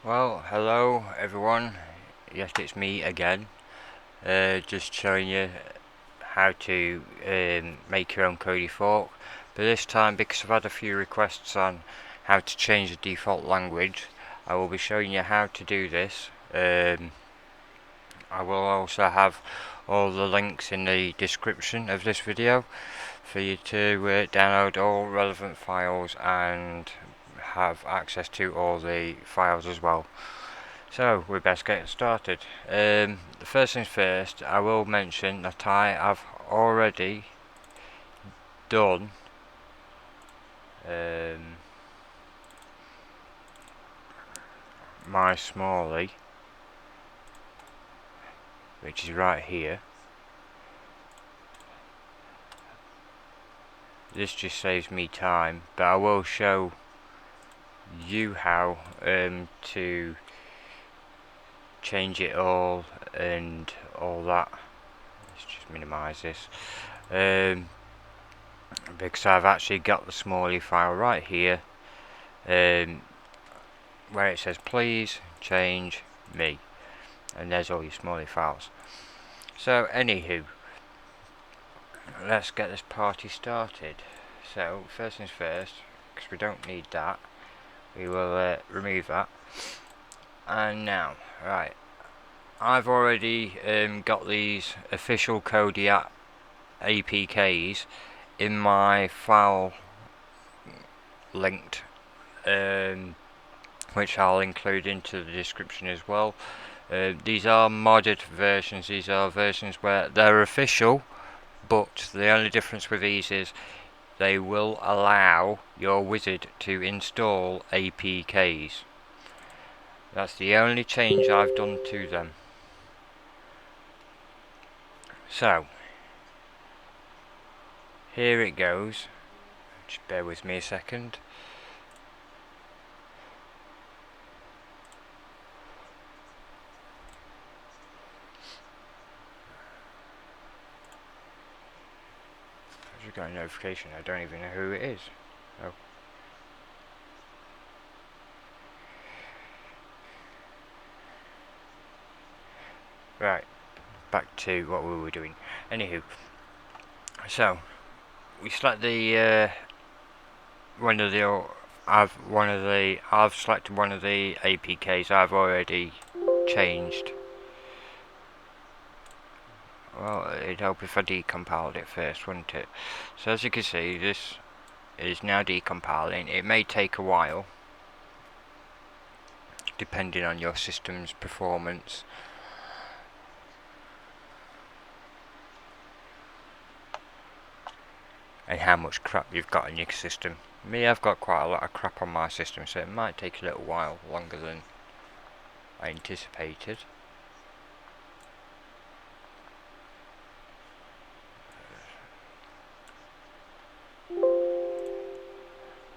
Well, hello everyone. Yes, it's me again. Just showing you how to make your own kodi fork. But this time, because I've had a few requests on how to change the default language, I will be showing you how to do this. I will also have all the links in the description of this video for you to download all relevant files and have access to all the files as well. So we best get started. The first things first, I will mention that I have already done my Smalley, which is right here. This just saves me time, but I will show you how to change it all and all that. Let's just minimize this. Because I've actually got the Smalley file right here, where it says please change me, and there's all your Smalley files. So anywho, let's get this party started. So first things first, because we don't need that, we will remove that. And now, right, I've already got these official kodi app APKs in my file linked, which I'll include into the description as well. These are modded versions. These are versions where they're official, but the only difference with these is they will allow your wizard to install APKs. That's the only change I've done to them. So here it goes. Just bear with me a second. I just got a notification. I don't even know who it is. Oh. Right, back to what we were doing. Anywho, so we select the I've selected one of the APKs I've already changed. Well, it'd help if I decompiled it first, wouldn't it? So as you can see, this is now decompiling. It may take a while, depending on your system's performance. And how much crap you've got in your system. Me, I've got quite a lot of crap on my system, so it might take a little while longer than I anticipated.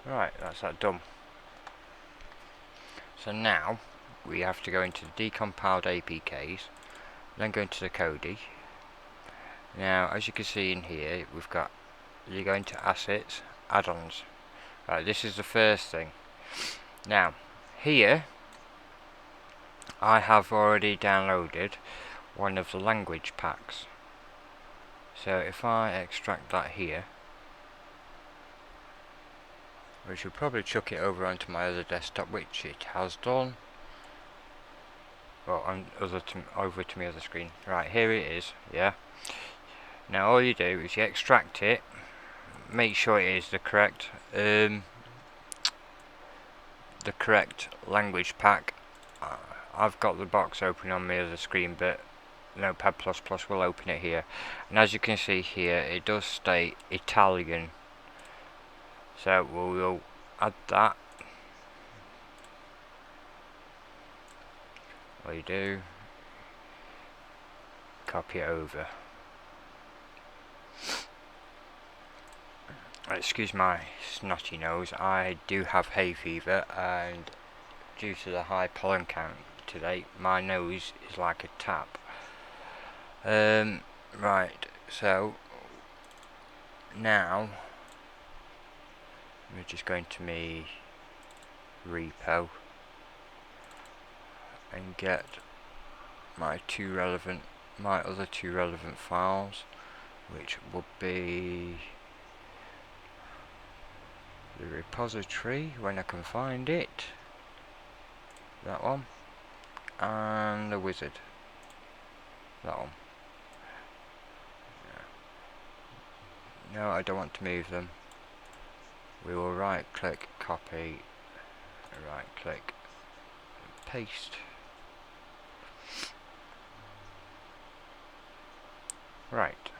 Right, that's that done. So now we have to go into the decompiled APKs, then go into the kodi. Now, as you can see in here, you go into assets, add-ons. Right, this is the first thing. Now, here I have already downloaded one of the language packs. So if I extract that here, we should probably chuck it over onto my other desktop, which it has done. Well, over to my other screen. Right, here it is. Yeah. Now all you do is you extract it. Make sure it is the correct language pack. I've got the box open on my other screen, but Notepad++ will open it here. And as you can see here, it does state Italian. So we'll add that. What you do, copy it over. Excuse my snotty nose, I do have hay fever, and due to the high pollen count today, my nose is like a tap. Right, so now we're just going to me repo, and get my other two relevant files, which will be the repository when I can find it, that one, and the wizard, that one. No, I don't want to move them. We will right click, copy, right click, paste. Right.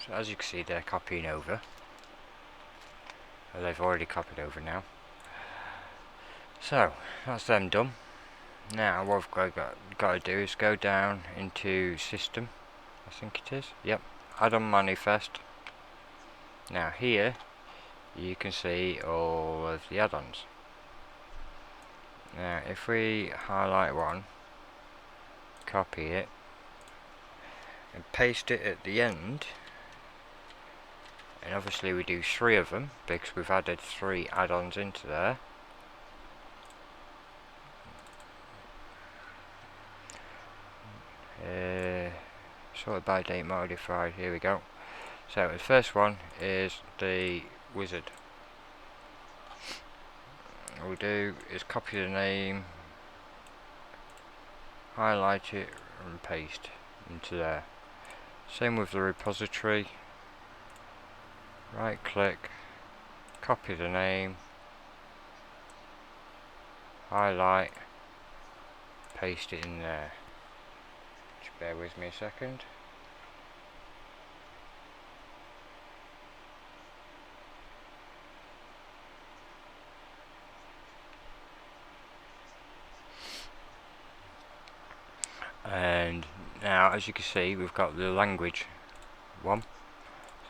So as you can see, they're copying over. They've already copied over now. So that's them done. Now what I've got to do is go down into System. I think it is. Yep. Add-on Manifest. Now here you can see all of the add-ons. Now if we highlight one, copy it, and paste it at the end, and obviously we do 3 of them because we've added 3 add-ons into there. Sorted by date modified, here we go. So the first one is the wizard. What we'll do is copy the name, highlight it and paste into there. Same with the repository. Right click, copy the name, highlight, paste it in there. Just bear with me a second. And now as you can see, we've got the language one,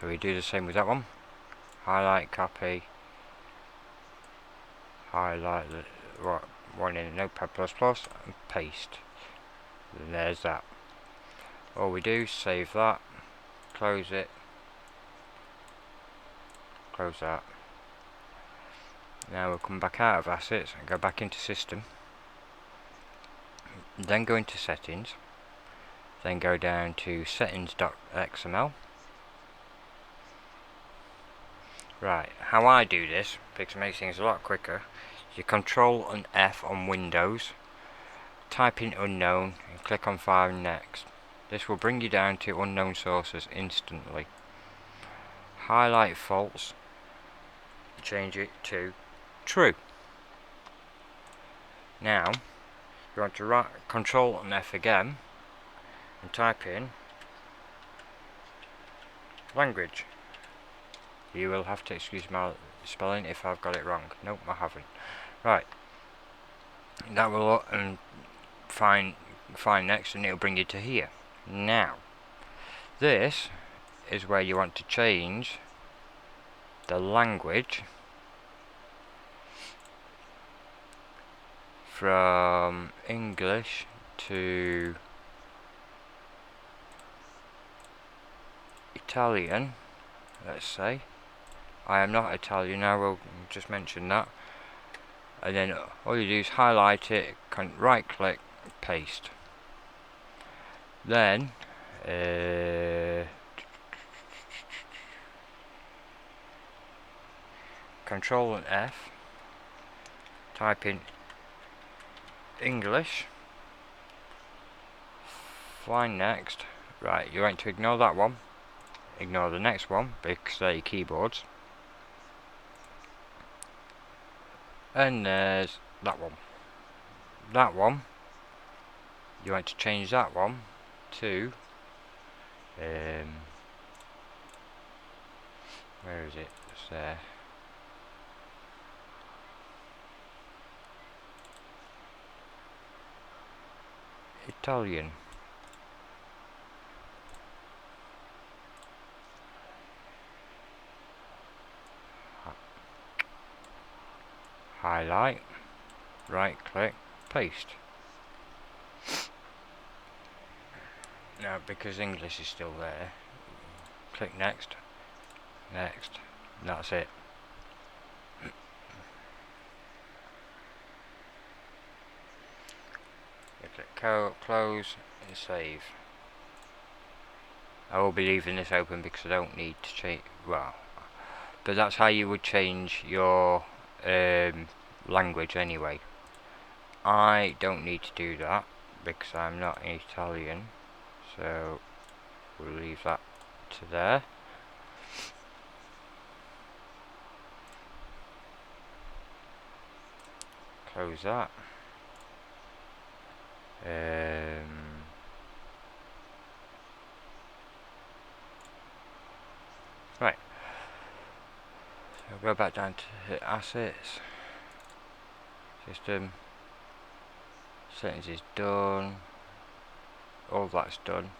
so we do the same with that one. Highlight, copy, highlight the one in Notepad++ and paste. And there's that. All we do, save that, close it, close that. Now we'll come back out of assets and go back into System, then go into Settings, then go down to settings.xml. Right, how I do this, because it makes things a lot quicker, you Control and F on Windows, type in unknown and click on File Next. This will bring you down to unknown sources instantly. Highlight false, change it to true. Now you want to Control and F again and type in language. You will have to excuse my spelling if I've got it wrong. Nope, I haven't. Right, that will find next and it'll bring you to here. Now this is where you want to change the language from English to Italian, let's say. I am not Italian, I will just mention that. And then all you do is highlight it, right click, paste. Then Control and F, type in English, find next. Right, you're going to ignore that one, ignore the next one because they're your keyboards, and there's that one. That one, you want to change that one to where is it? It's there. Italian. Highlight, right click, paste. Now because English is still there, click next, next, and that's it. close and save. I will be leaving this open because I don't need to change, well, but that's how you would change your language anyway. I don't need to do that because I'm not Italian, so we'll leave that to there. Close that. Right. So go back down to assets. System. Settings is done. All that's done.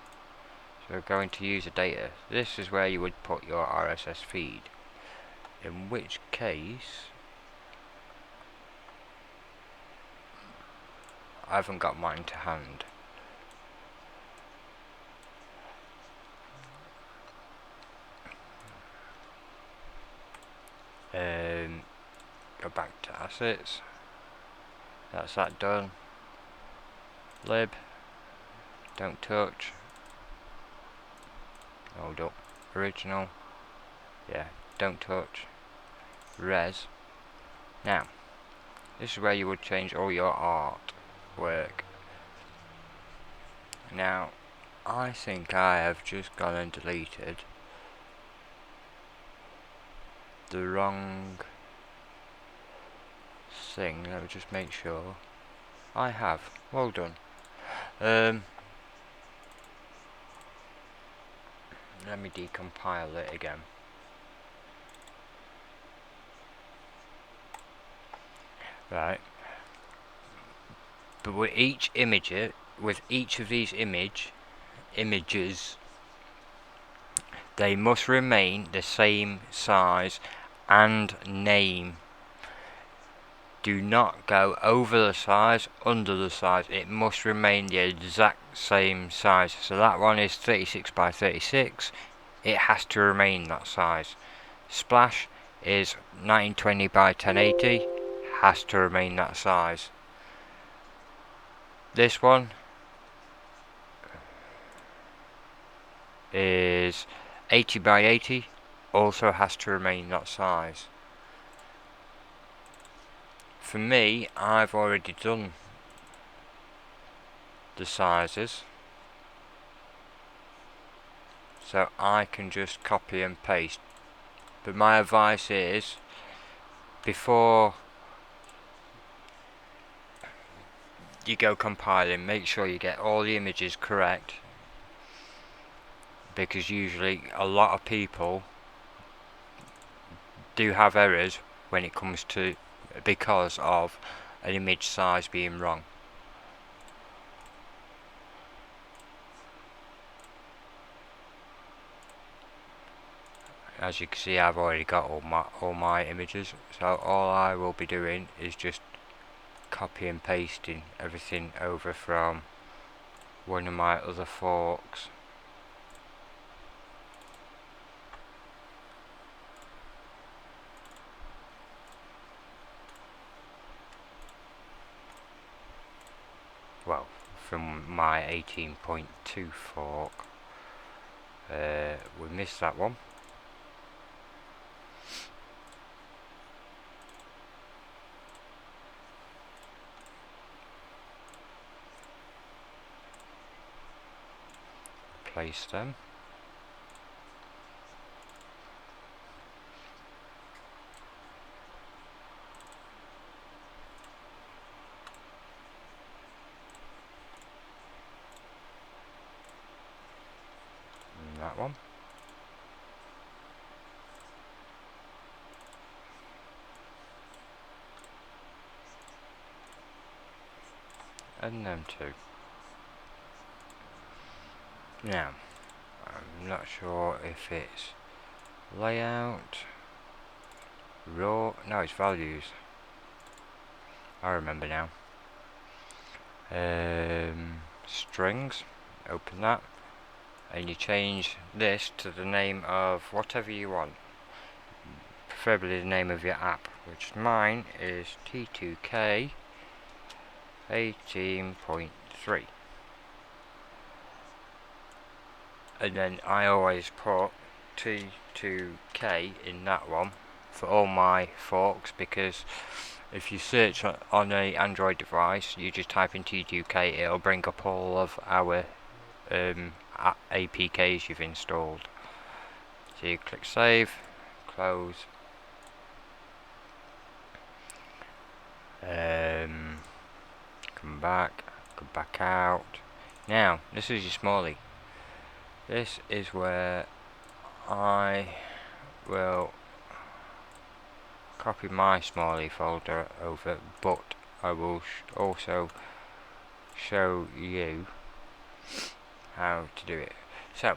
So we're going to user data. This is where you would put your RSS feed. In which case, I haven't got mine to hand. Go back to assets. That's that done. Lib. Don't touch. Hold up. Original. Yeah. Don't touch. Res. Now, this is where you would change all your artwork. Now, I think I have just gone and deleted the wrong thing. Let me just make sure. I have. Well done. Let me decompile it again. Right. But with each image, with each of these images, they must remain the same size and name. Do not go over the size, under the size. It must remain the exact same size. So that one is 36 by 36. It has to remain that size. Splash is 1920 by 1080. Has to remain that size. This one is 80 by 80. Also has to remain that size. For me, I've already done the sizes, so I can just copy and paste. But my advice is, before you go compiling, make sure you get all the images correct, because usually a lot of people do have errors when it comes to, because of an image size being wrong. As you can see, I've already got all my images, so all I will be doing is just copy and pasting everything over from one of my other forks. Well, from my 18.2 fork. We missed that one. Place them. And that one. And them two. Now, I'm not sure if it's layout, raw, no, it's values. I remember now. Strings, open that, and you change this to the name of whatever you want, preferably the name of your app, which mine is T2K 18.3 3. And then I always put T2K in that one for all my forks, because if you search on a Android device, you just type in T2K, it'll bring up all of our APKs you've installed. So you click save, close, come back out. Now this is your Smalley. This is where I will copy my Smalley folder over, but I will also show you how to do it. So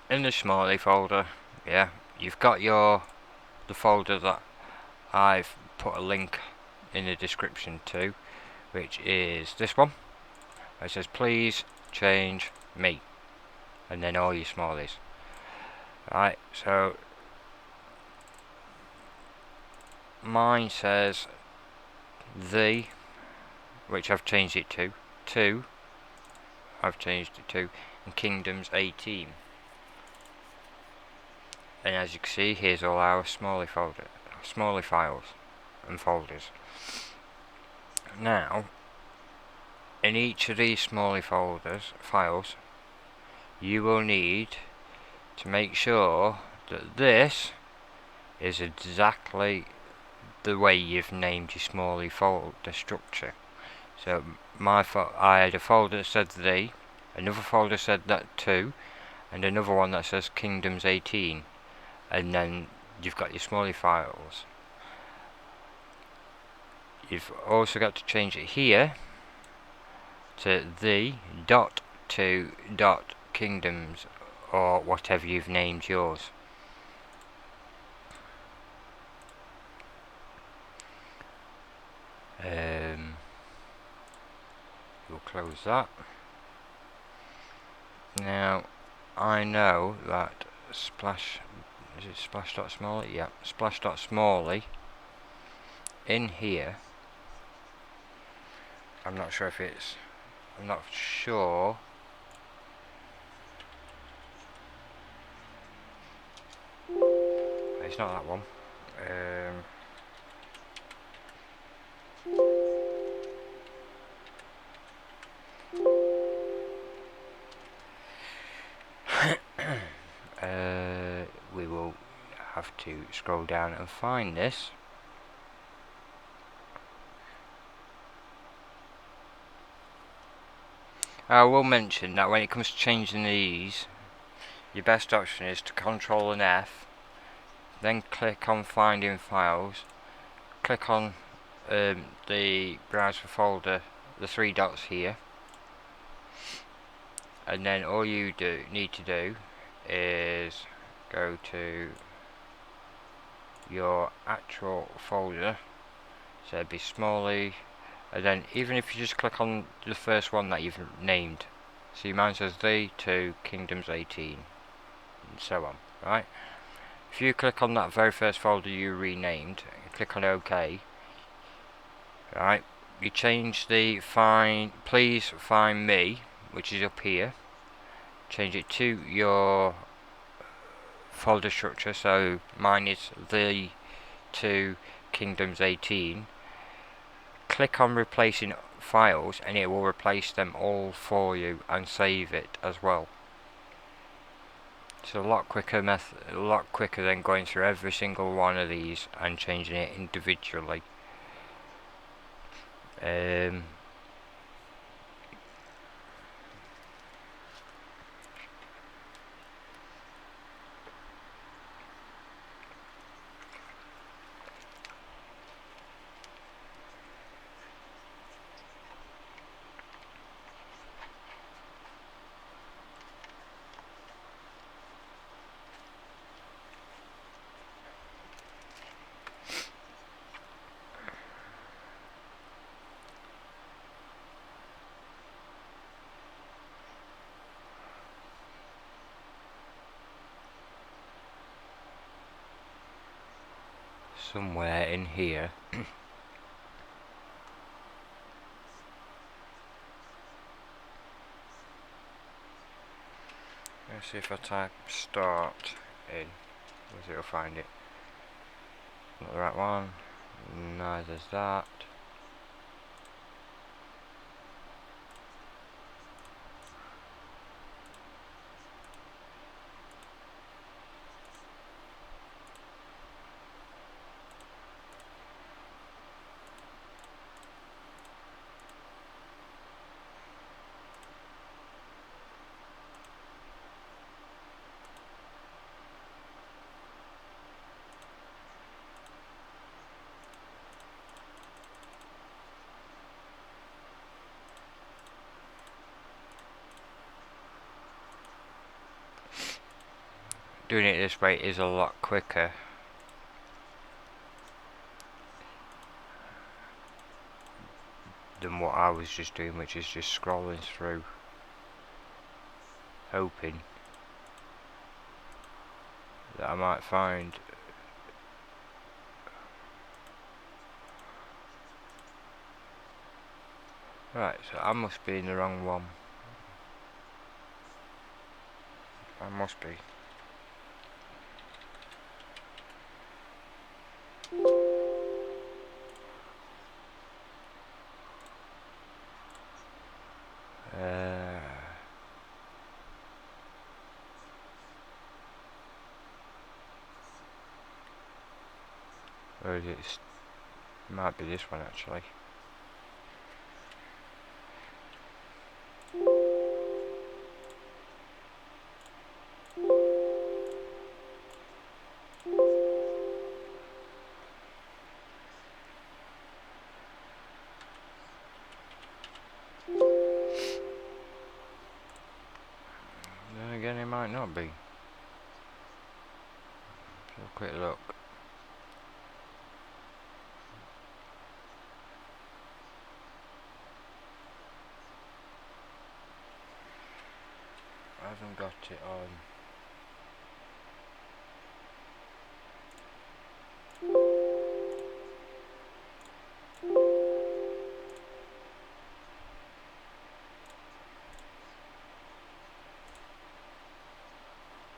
in the Smalley folder, yeah, you've got the folder that I've put a link in the description to, which is this one. It says please change me, and then all your Smalleys. Right, so mine says the, which I've changed it to, I've changed it to, and Kingdoms 18. And as you can see, here's all our Smalley files and folders. Now, in each of these Smalley files, you will need to make sure that this is exactly the way you've named your Smalley folder structure. So I had a folder that said the, another folder said that 2, and another one that says Kingdoms 18, and then you've got your Smalley files. You've also got to change it here to the .to.kingdoms, or whatever you've named yours. We'll close that. Now I know that splash.smalley? Yeah, splash.smalley in here. I'm not sure. It's not that one. We will have to scroll down and find this. I will mention that when it comes to changing these, your best option is to Control and F, then click on Finding Files, click on the browser folder, the 3 dots here, and then all you need to do is go to your actual folder, so it'd be Smalley, and then even if you just click on the first one that you've named, see mine says the to Kingdoms 18, and so on, right? If you click on that very first folder you renamed, and click on OK, right, you change the please find me, which is up here, change it to your folder structure, so mine is the to Kingdoms 18. Click on replacing files and it will replace them all for you and save it as well. It's a lot quicker than going through every single one of these and changing it individually. Somewhere in here Let's see if I type start in, whether it'll find it. Not the right one. Neither's that. Doing it this way is a lot quicker than what I was just doing, which is just scrolling through, hoping that I might find right. So I must be in the wrong one. I must be. Or is it? Might be this one actually. Then again, it might not be. So a quick look. I haven't got it on.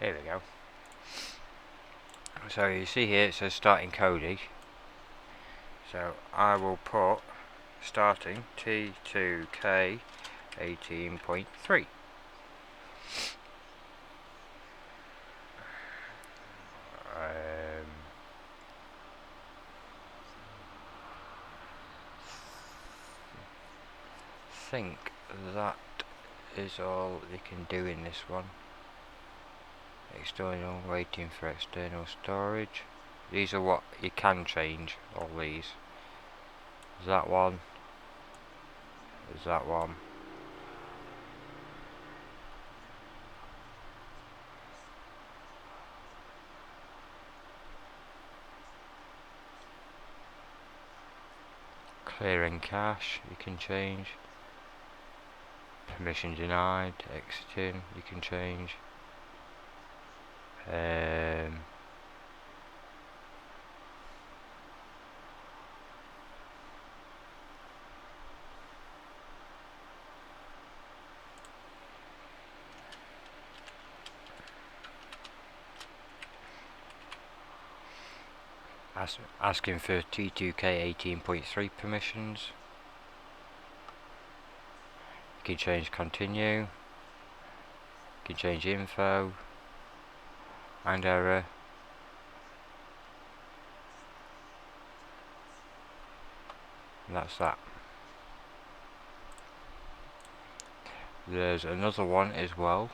Here we go. So you see here it says starting kodi. So I will put starting T2K 18.3. I think that is all you can do in this one. External, waiting for external storage. These are what you can change, all these. There's that one. There's that one. Clearing cache, you can change. Permission denied, exiting, you can change. Asking for T2K 18.3 permissions. You can change continue. You can change info and error. And that's that. There's another one as well,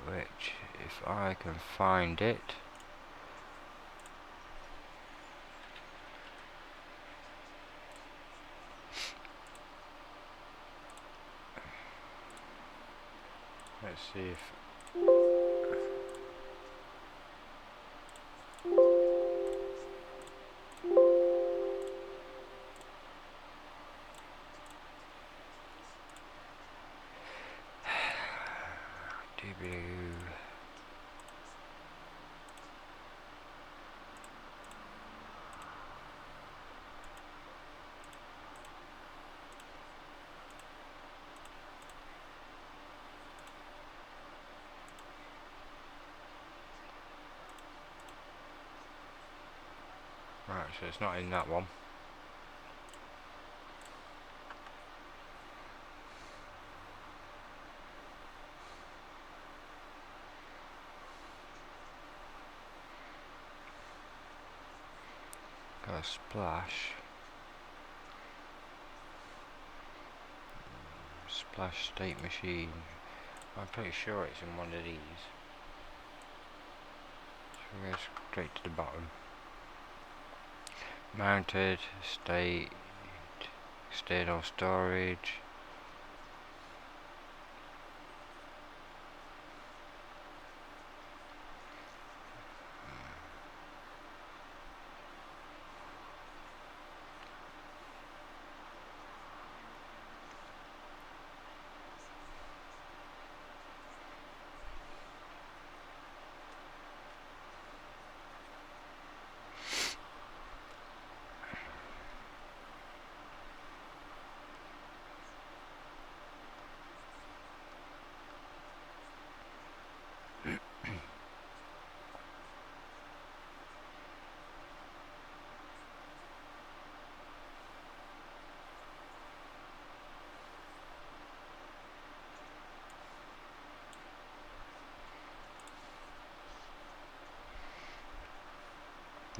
which if I can find it. Let's see if Right, so it's not in that one. Got a splash. Splash state machine. I'm pretty sure it's in one of these. So we go straight to the bottom. Mounted, state, external storage.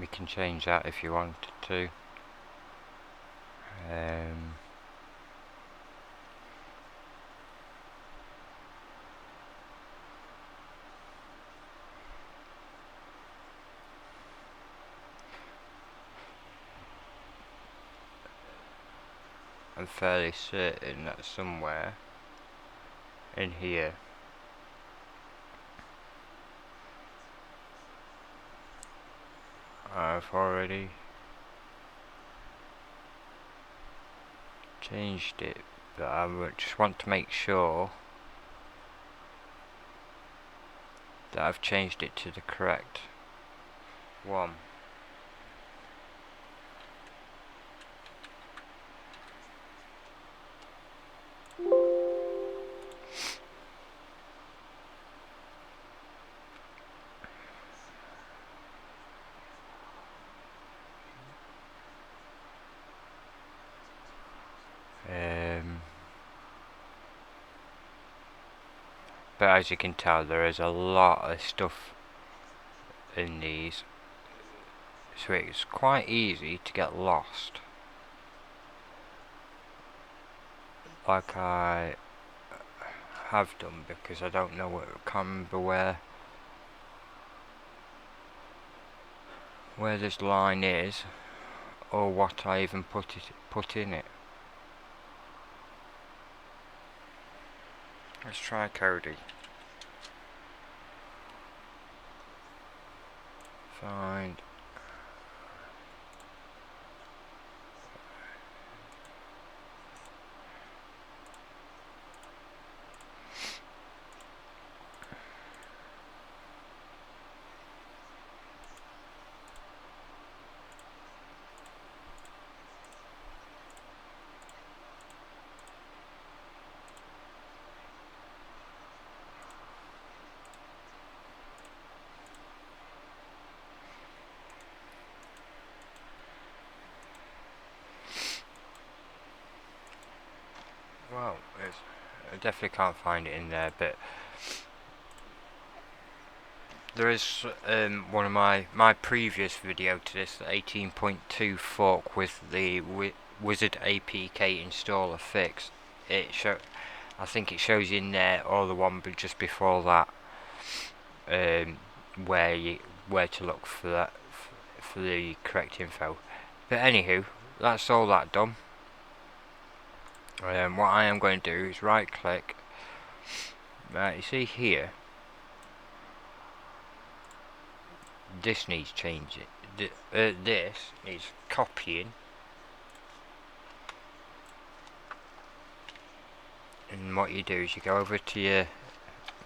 We can change that if you wanted to. I'm fairly certain that somewhere in here I've already changed it, but I just want to make sure that I've changed it to the correct one. But as you can tell, there is a lot of stuff in these, so it's quite easy to get lost, like I have done, because I don't know can't remember where this line is or what I even put in it. Let's try kodi. Find. Well, I definitely can't find it in there, but there is one of my previous video to this, the 18.2 fork with the Wizard APK installer fix. I think it shows you in there, or the one but just before that, where to look for that for the correct info. But anywho, that's all that done. What I am going to do is right click. You see here, this needs changing. This needs copying, and what you do is you go over to your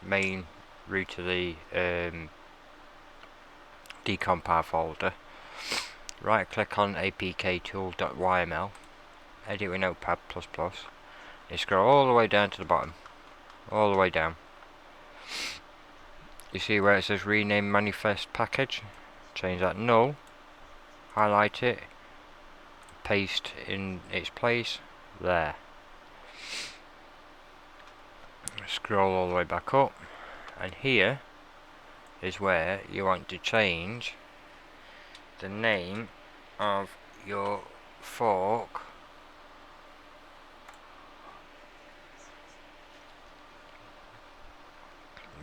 main root to the decompile folder, right click on apktool.yml, edit with notepad++, you scroll all the way down to the bottom, all the way down. You see where it says rename manifest package? Change that null, highlight it, paste in its place, there. Scroll all the way back up, and here is where you want to change the name of your fork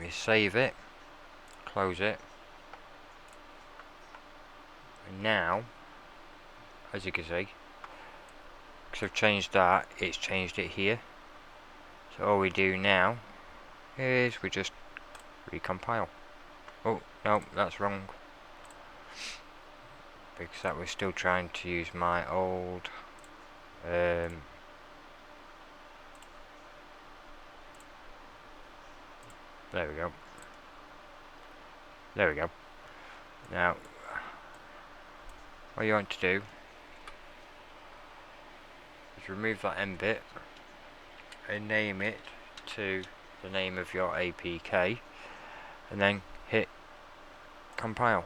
we save it, close it, and now as you can see, because I've changed that, it's changed it here. So all we do now is we just recompile. Oh no, that's wrong, because that was still trying to use my old there we go. There we go. Now what you want to do is remove that end bit and name it to the name of your APK, and then hit compile.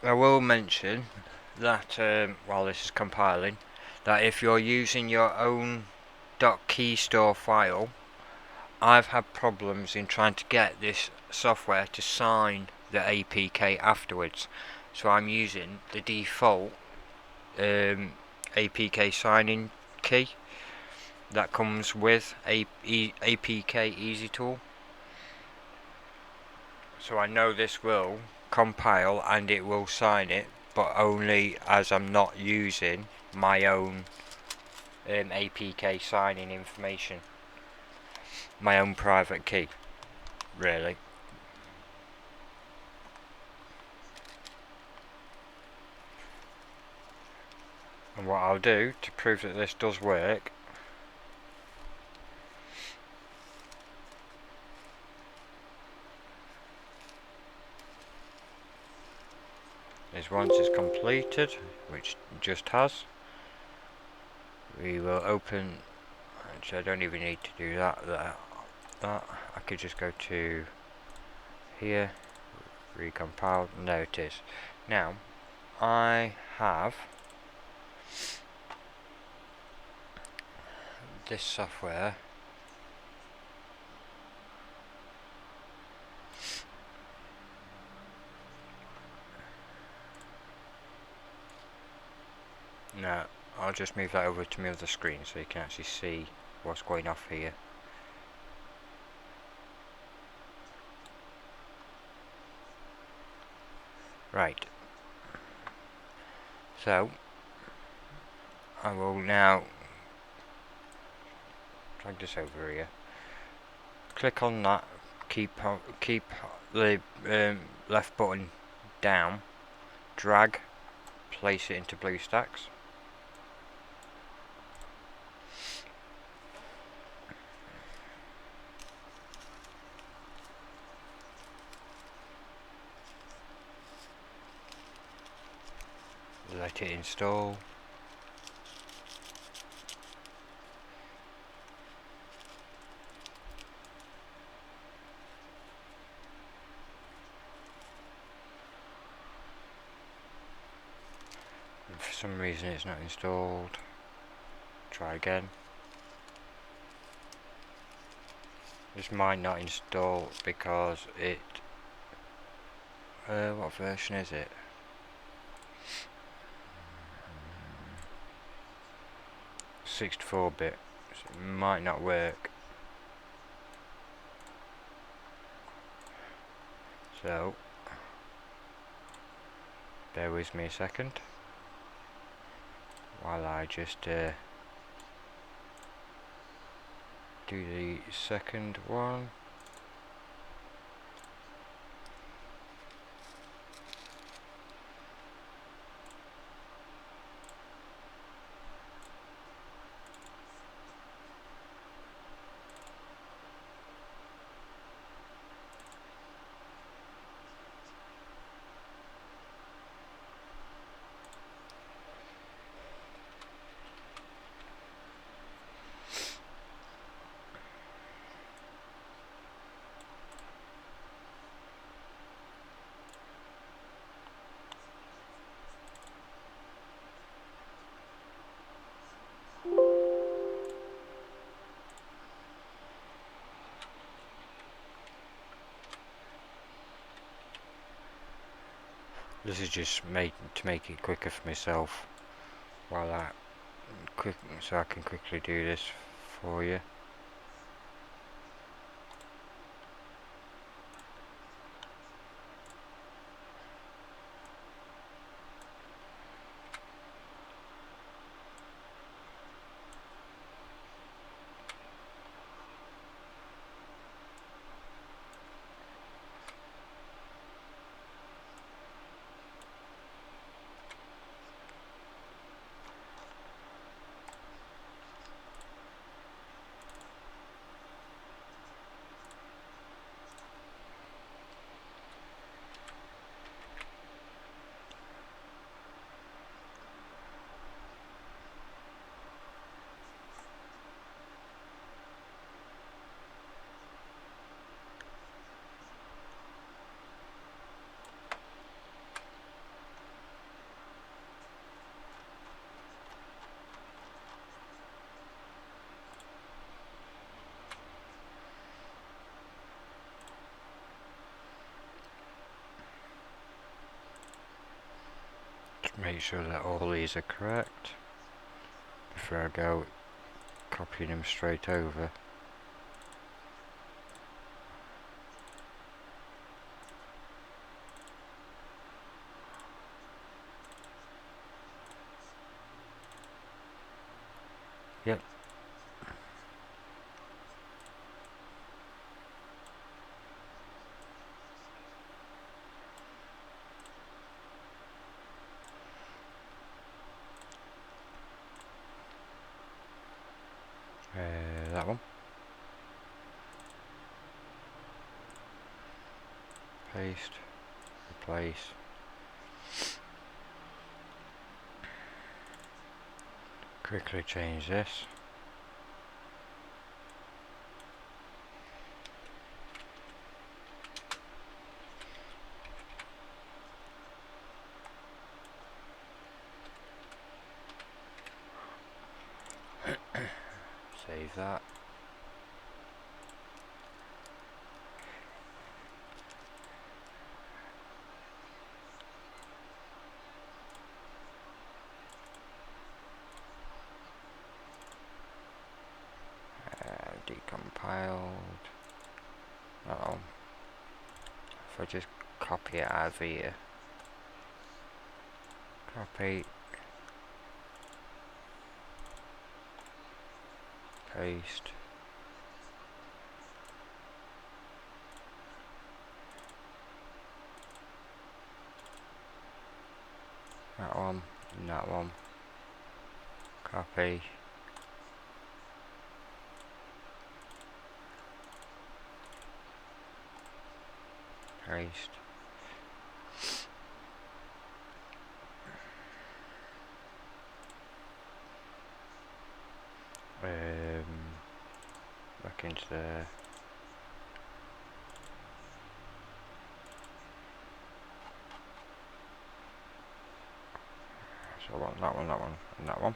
I will mention that while this is compiling, that if you're using your own .keystore file, I've had problems in trying to get this software to sign the APK afterwards. So I'm using the default APK signing key that comes with APK Easy Tool. So I know this will compile and it will sign it, but only as I'm not using my own APK signing information, my own private key, really. And what I'll do to prove that this does work is once it's completed, which it just has, we will open. Actually, I don't even need to do that. I could just go to here, recompile, and there it is. Now I have this software now. I'll just move that over to my other screen so you can actually see what's going off here. Right, so I will now drag this over here, click on that, keep the left button down, drag, place it into BlueStacks. Let it install. And for some reason it's not installed. Try again. This might not install because it what version is it? 64-bit, so it might not work. So bear with me a second while I just do the second one. this is just to make it quicker for myself, so I can quickly do this for you. Make sure that all these are correct before I go copying them straight over. Yep. That one. Paste, replace. Quickly change this. Save that. Decompiled. Uh-oh. If I just copy it out of here. Copy. Paste. That one, and that one. Copy. Paste. Back into there. So I want that one, and that one.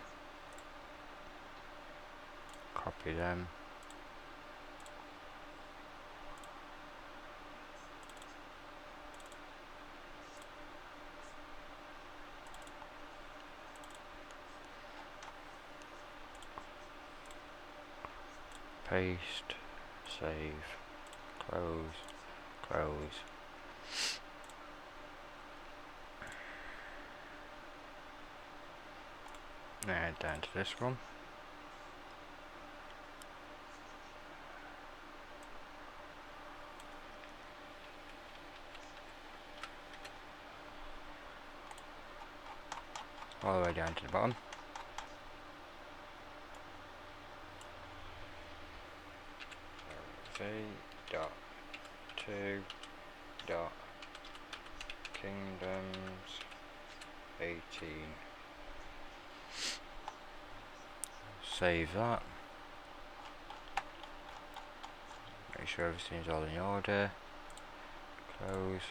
Copy them. Paste, save, close, close. Now down to this one. All the way down to the bottom. v.2.kingdoms 18. Save that. Make sure everything's all in order. Close.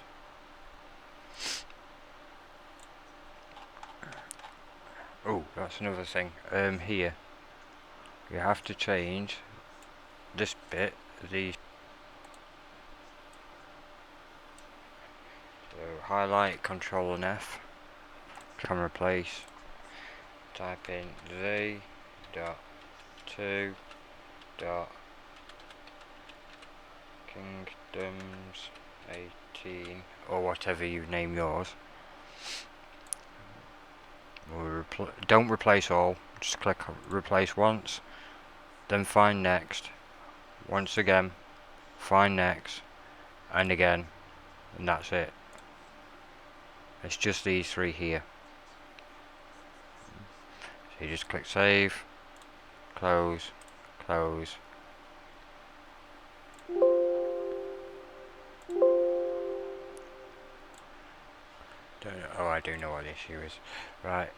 Oh, that's another thing. Here you have to change this bit, the highlight, Control and F, click on replace, type in v.2. Kingdoms 18 or whatever you name yours. Don't replace all, just click replace once, then find next, once again, find next, and again, and that's it. It's just these three here. So you just click save, close, close. Oh, I do know what the issue is. Right,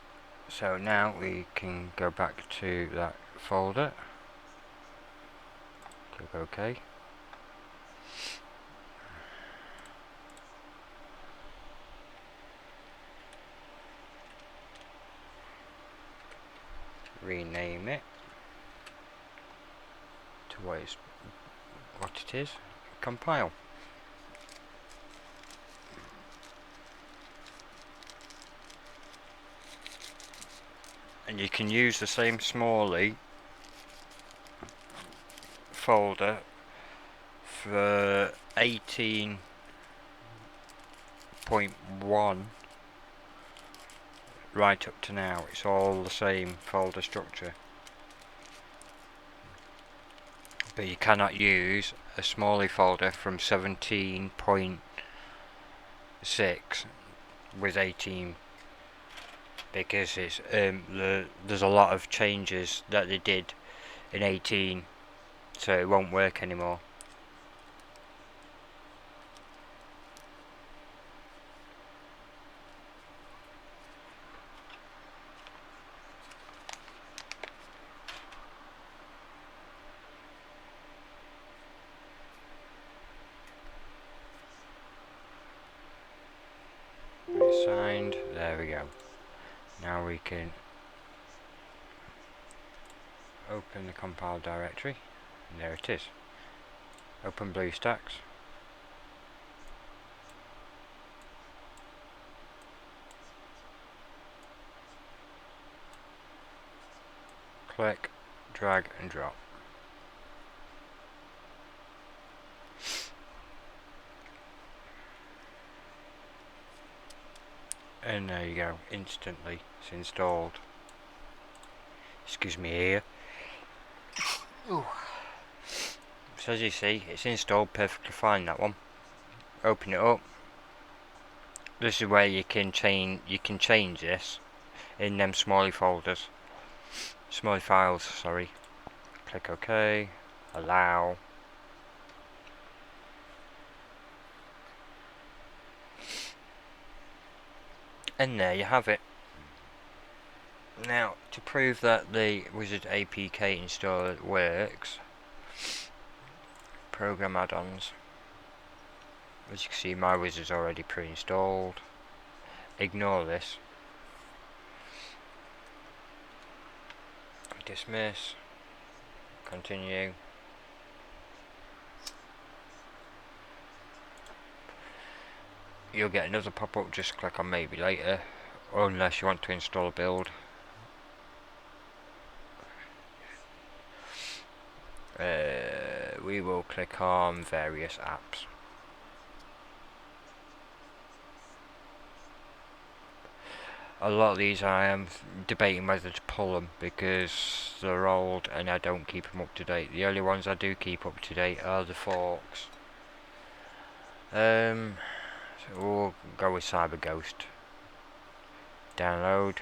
so now we can go back to that folder. Click OK. Rename it to what it is. Compile. And you can use the same Smalley folder for 18.1 right up to now. It's all the same folder structure. But you cannot use a Smalley folder from 17.6 with 18, because it's there's a lot of changes that they did in 18, so it won't work anymore. Signed. There we go. Now we can open the compiled directory, and there it is. Open BlueStacks. Click, drag and drop. And there you go, instantly it's installed. Excuse me here. Ooh. So as you see, it's installed perfectly fine, that one. Open it up. This is where you can change this in them Smalley folders. Smalley files, sorry. Click OK, allow. And there you have it. Now, to prove that the Wizard APK installer works, program add-ons. As you can see, my Wizard's already pre-installed. Ignore this. Dismiss. Continue. You'll get another pop-up, just click on maybe later, or unless you want to install a build. We will click on various apps. A lot of these I am debating whether to pull them because they're old and I don't keep them up to date. The only ones I do keep up to date are the forks. So we'll go with CyberGhost. Download.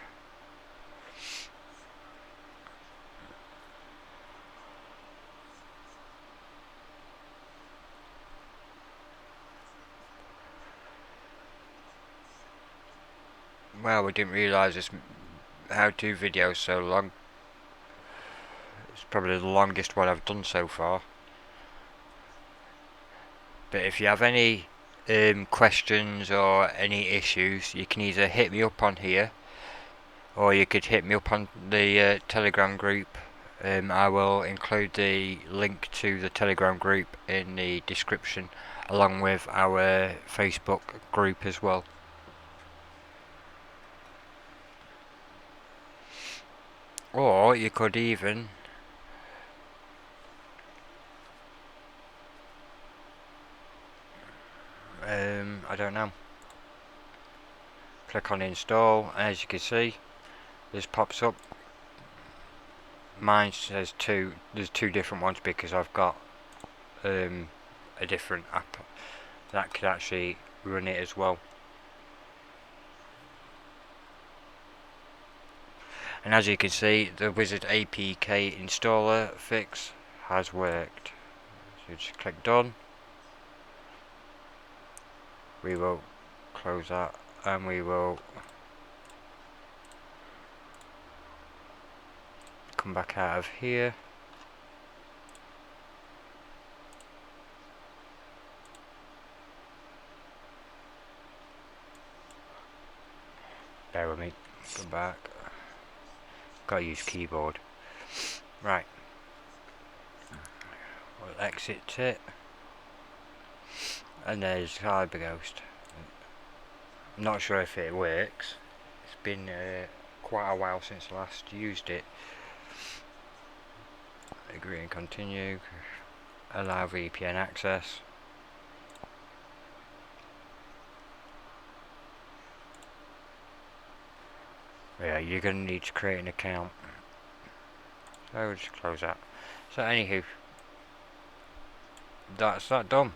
Well, we didn't realise this how-to video is so long. It's probably the longest one I've done so far. But if you have any questions or any issues, you can either hit me up on here, or you could hit me up on the Telegram group. I will include the link to the Telegram group in the description, along with our Facebook group as well. or you could even I don't know, click on install, and as you can see, this pops up. Mine says there's two different ones because I've got a different app that could actually run it as well. And as you can see, the Wizard APK installer fix has worked. So just click done. We will close that, and we will come back out of here. Bear with me. Go back. Gotta use keyboard. Right. We'll exit it. And there's CyberGhost. I'm not sure if it works. It's been quite a while since I last used it. Agree and continue. Allow VPN access. Yeah, you're going to need to create an account. So we'll just close that. So anywho, that's that done.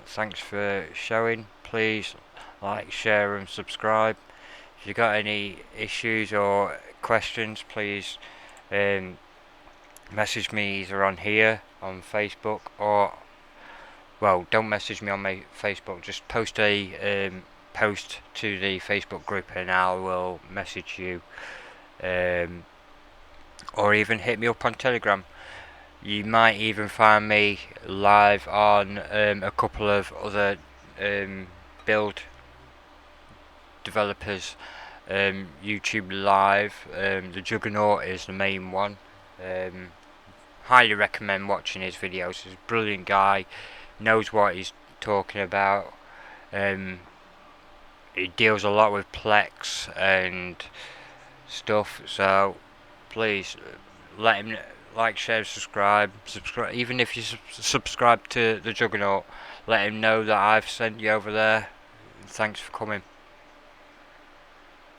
Thanks for showing. Please like, share and subscribe. If you've got any issues or questions, please message me either on here, on Facebook, or, well, don't message me on my Facebook, just post a post to the Facebook group and I will message you, or even hit me up on Telegram. You might even find me live on a couple of other build developers YouTube live. The Juggernaut is the main one. Highly recommend watching his videos. He's a brilliant guy, knows what he's talking about. He deals a lot with Plex and stuff, so please let him like, share, subscribe. Even if you subscribe to the Juggernaut, let him know that I've sent you over there. Thanks for coming.